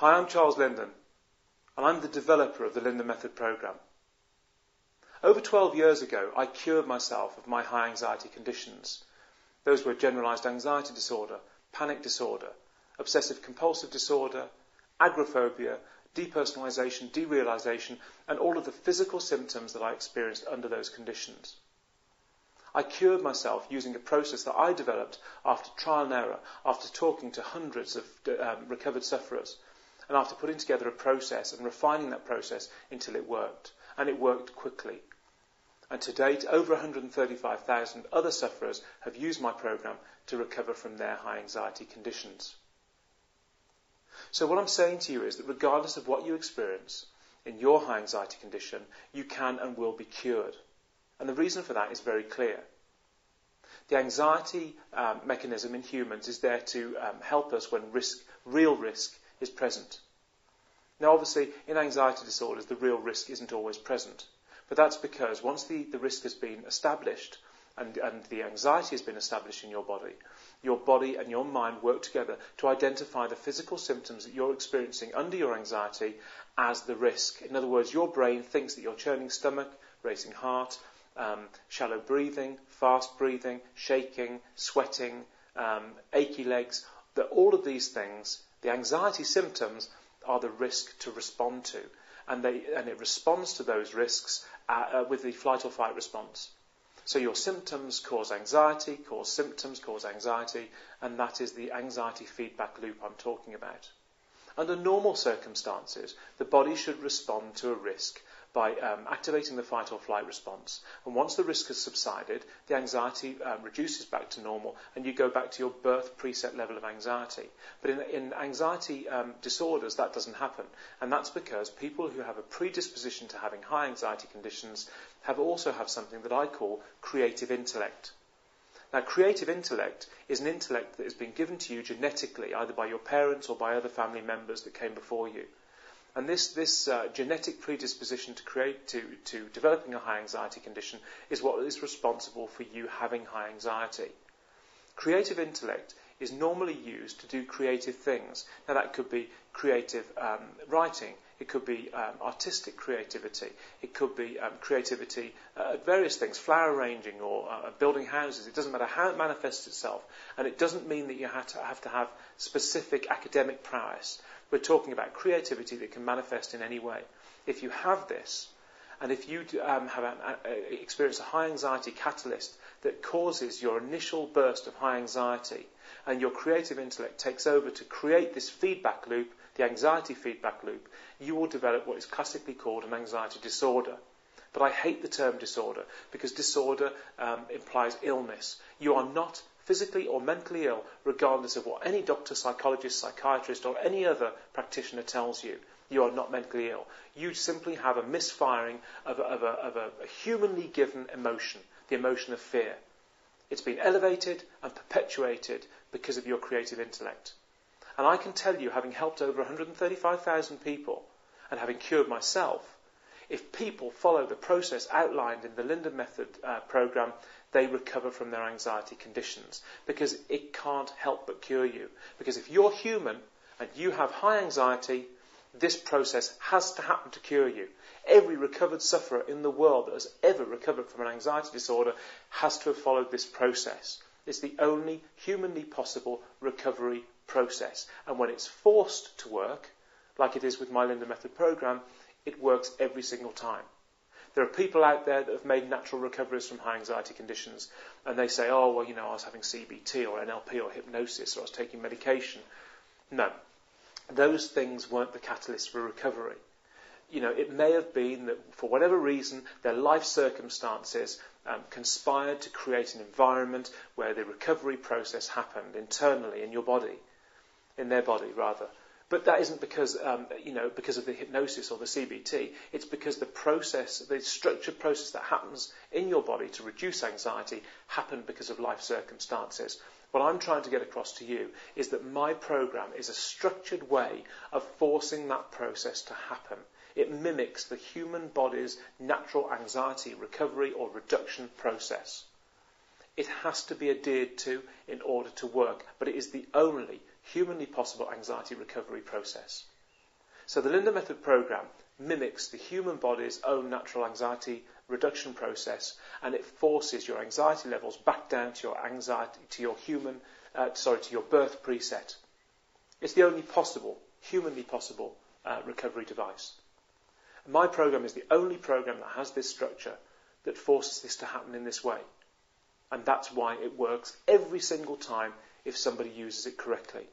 Hi, I'm Charles Linden, and I'm the developer of the Linden Method program. Over 12 years ago, I cured myself of my high anxiety conditions. Those were generalized anxiety disorder, panic disorder, obsessive compulsive disorder, agoraphobia, depersonalization, derealization, and all of the physical symptoms that I experienced under those conditions. I cured myself using a process that I developed after trial and error, after talking to hundreds of recovered sufferers, and after putting together a process and refining that process until it worked. And it worked quickly. And to date, over 135,000 other sufferers have used my program to recover from their high anxiety conditions. So what I'm saying to you is that regardless of what you experience in your high anxiety condition, you can and will be cured. And the reason for that is very clear. The anxiety mechanism in humans is there to help us when real risk is present. Now obviously in anxiety disorders the real risk isn't always present, but that's because once the risk has been established and the anxiety has been established in your body and your mind work together to identify the physical symptoms that you're experiencing under your anxiety as the risk. In other words, your brain thinks that your churning stomach, racing heart, shallow breathing, fast breathing, shaking, sweating, achy legs, that all of these things, the anxiety symptoms, are the risk to respond to. And it responds to those risks with the flight or fight response. So your symptoms cause anxiety, and that is the anxiety feedback loop I'm talking about. Under normal circumstances, the body should respond to a risk by activating the fight or flight response. And once the risk has subsided, the anxiety reduces back to normal and you go back to your birth preset level of anxiety. But in anxiety disorders, that doesn't happen. And that's because people who have a predisposition to having high anxiety conditions also have something that I call creative intellect. Now, creative intellect is an intellect that has been given to you genetically, either by your parents or by other family members that came before you. And this genetic predisposition to developing a high anxiety condition is what is responsible for you having high anxiety. Creative intellect is normally used to do creative things. Now that could be creative writing, it could be artistic creativity, it could be creativity at various things, flower arranging or building houses. It doesn't matter how it manifests itself, and it doesn't mean that you have to have specific academic prowess. We're talking about creativity that can manifest in any way. If you have this, and if you experience a high anxiety catalyst that causes your initial burst of high anxiety, and your creative intellect takes over to create this feedback loop, the anxiety feedback loop, you will develop what is classically called an anxiety disorder. But I hate the term disorder, because disorder implies illness. You are not physically or mentally ill, regardless of what any doctor, psychologist, psychiatrist, or any other practitioner tells you. You are not mentally ill. You simply have a misfiring of a humanly given emotion, the emotion of fear. It's been elevated and perpetuated because of your creative intellect. And I can tell you, having helped over 135,000 people and having cured myself, if people follow the process outlined in the Linden Method program, they recover from their anxiety conditions, because it can't help but cure you. Because if you're human and you have high anxiety, this process has to happen to cure you. Every recovered sufferer in the world that has ever recovered from an anxiety disorder has to have followed this process. It's the only humanly possible recovery process. And when it's forced to work, like it is with my Linden Method program, it works every single time. There are people out there that have made natural recoveries from high anxiety conditions, and they say, oh, well, I was having CBT or NLP or hypnosis, or I was taking medication. No, those things weren't the catalyst for recovery. It may have been that for whatever reason, their life circumstances conspired to create an environment where the recovery process happened internally in your body, in their body rather. But that isn't because of the hypnosis or the CBT. It's because the process, the structured process that happens in your body to reduce anxiety happened because of life circumstances. What I'm trying to get across to you is that my program is a structured way of forcing that process to happen. It mimics the human body's natural anxiety recovery or reduction process. It has to be adhered to in order to work, but it is the only humanly possible anxiety recovery process. So the Linden Method program mimics the human body's own natural anxiety reduction process, and it forces your anxiety levels back down to your anxiety, to your to your birth preset. It's the only humanly possible recovery device. My program is the only program that has this structure that forces this to happen in this way. And that's why it works every single time if somebody uses it correctly.